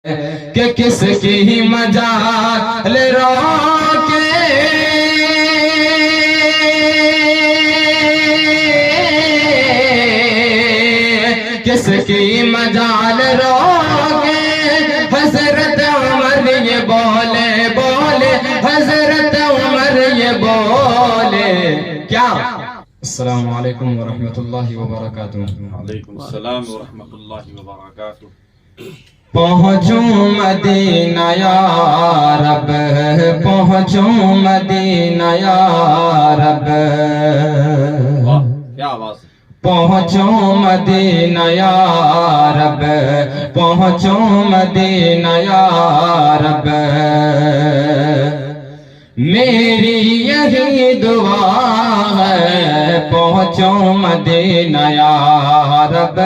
کہ کس کی مجال روکے کس کی مجال روکے حضرت عمر یہ بولے حضرت عمر یہ بولے کیا؟ السلام علیکم ورحمۃ اللہ وبرکاتہ۔ وعلیکم السلام ورحمۃ اللہ وبرکاتہ۔ پہنچوں مدینہ یا رب، پہنچوں مدینہ یا رب، واہ کیا آواز ہے۔ پہنچوں مدینہ یا رب، پہنچوں مدینہ یا رب، میری یہی دعا ہے پہنچوں مدینہ یا رب،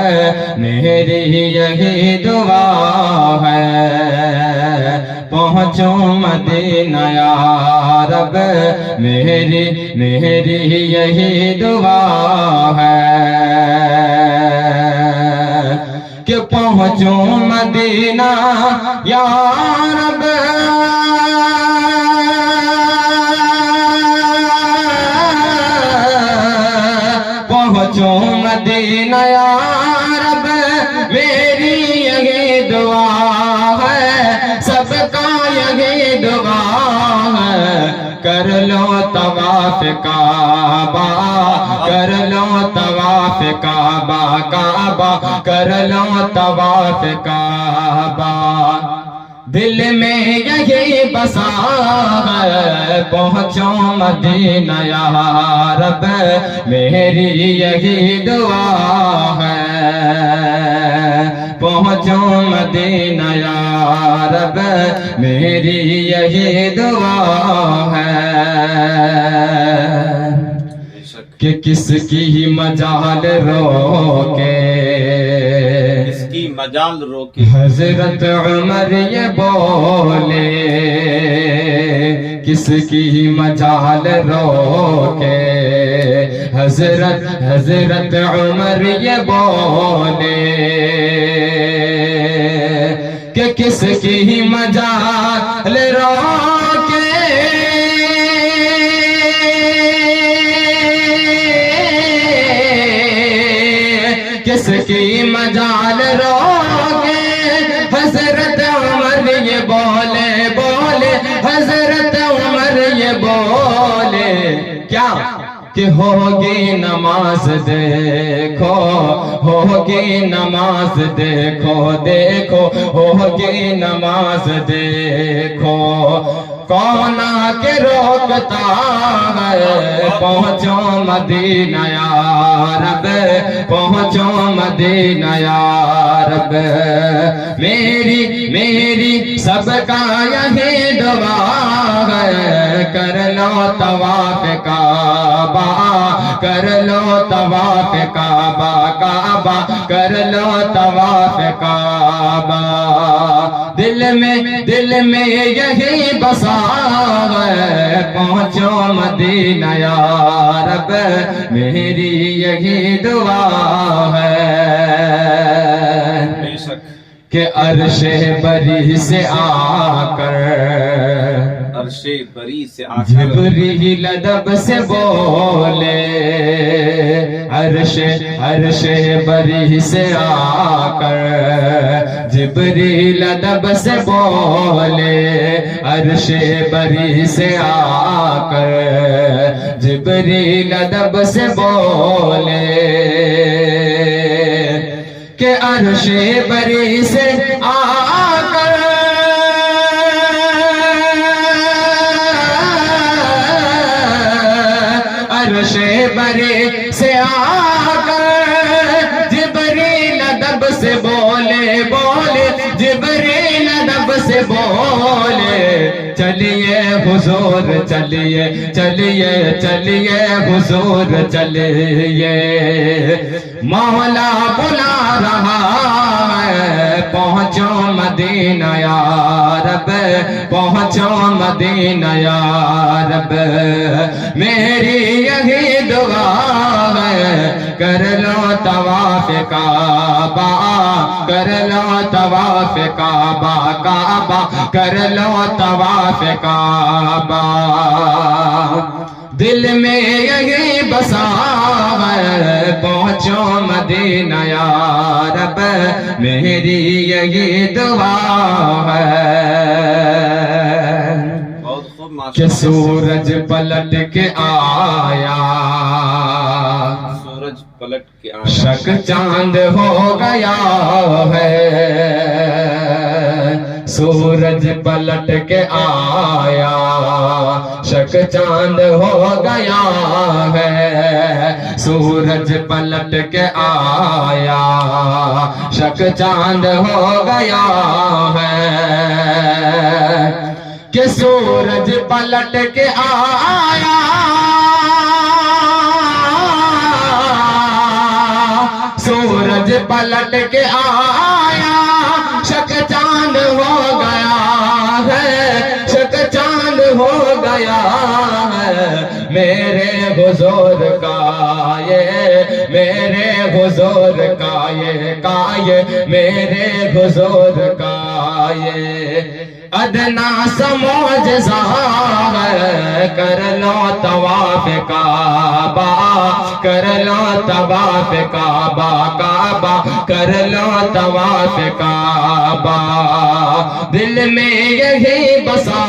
میری یہی دعا ہے پہنچوں مدینہ یا رب، میری یہی دعا ہے کہ پہنچوں مدینہ یا رب، پہنچوں مدینہ یا رب، میری یہی دعا ہے، سب کا یہی دعا ہے، کر لو طواف کعبہ، کر لو طواف کعبہ، کعبہ کر لو طواف کعبہ، دل میں یہی بسا ہے پہنچوں مدینہ یا رب، میری یہی دعا ہے پہنچوں مدینہ یا رب، میری یہی دعا ہے کہ کس کی مجال روکے، اس کی مجال روکے، حضرت عمر یہ بولے کس کی مجال روکے، حضرت عمر یہ بولے کہ کس کی مجال روکے، کس کی مجال روکے، حضرت عمر یہ بولے حضرت عمر یہ بولے کیا؟ کہ ہوگی نماز دیکھو، ہوگی نماز دیکھو، ہوگی نماز دیکھو، کون آ کے روکتا ہے پہنچوں مدینہ یا رب، پہنچوں مدینہ یا رب، میری سب کا یہی دعا ہے، کر لو طواف کعبہ، کر لو طواف کعبہ، کعبہ کر لو طواف کعبہ، دل میں یہی بسا ہے پہنچوں مدینہ یا رب، میری یہی دعا ہے کہ عرش بری سے آ کر، عرش بری سے آ کر جبریل ادب سے بولے، عرش بری سے آ کر جبریل ادب سے بولے، عرش بری سے آ کر جبریل ادب سے بولے کہ عرش بری سے آ کر عرش بری سے آ کر جبریل ادب سے بولے، جبریل ادب سے بولے، چلیے حضور چلیے حضور چلیے، مولا بلا رہا ہے پہنچو مدینہ یا رب پہنچو مدینہ یا رب میری یہی دعا ہے کر لو طواف کعبہ کر لو طواف کعبہ کعبہ کر لو طواف کعبہ دل میں یہی بسا ہے پہنچو مدینہ یا رب میری یہی دعا ہے کہ سورج پلٹ کے آیا سورج پلٹ کے آیا شک چاند ہو گیا ہے سورج پلٹ کے آیا شک چاند ہو گیا ہے سورج پلٹ کے آیا شک چاند ہو گیا ہے کہ سورج پلٹ کے آیا سورج پلٹ کے آیا شک چاند ہو گیا ہے شک چاند ہو گیا ہے میرے حضور کا یہ میرے حضور کا یہ میرے حضور کا یہ ادنا سا معجزہ ہے کر لو طواف کعبہ کر لو طواف کعبہ کعبہ کر لو طواف کعبہ دل میں یہی بسا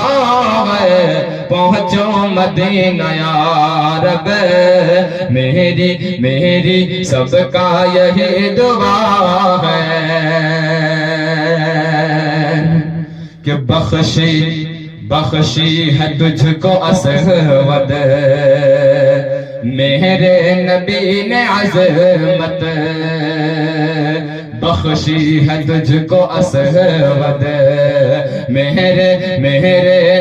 ہے پہنچو مدینہ یا رب میری سب کا یہی دعا ہے کہ بخشی ہے تجھ کو اسود میرے نبی نے عظمت بخشی ہے تجھ کو اسود میرے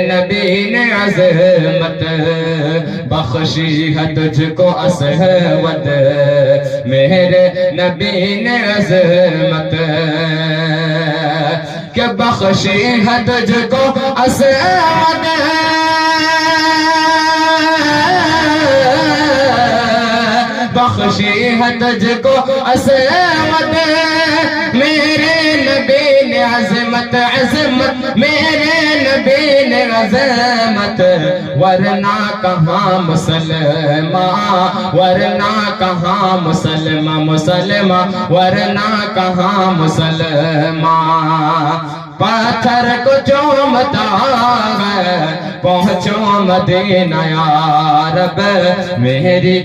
نبی نے عظمت بخشی ہے تجھ کو اسود میرے نبی نے عظمت کہ بخشی ہے تجھ کو اسود بخشی ہے تجھ کو اسود میرے نبی نے عظمت عظمت میرے نبی نے عظمت ورنہ کہاں مسلمان ورنہ کہاں مسلمان ورنہ کہاں مسلمان پتھر کو چومتا ہے پہنچو مدینہ یا رب میری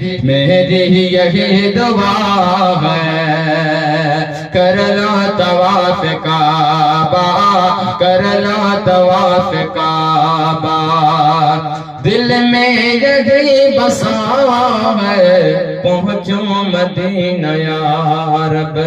یہی دعا ہے کر لو طواف کعبہ کر لو طواف کعبہ دل میں یہی بسا ہے پہنچو مدینہ یا رب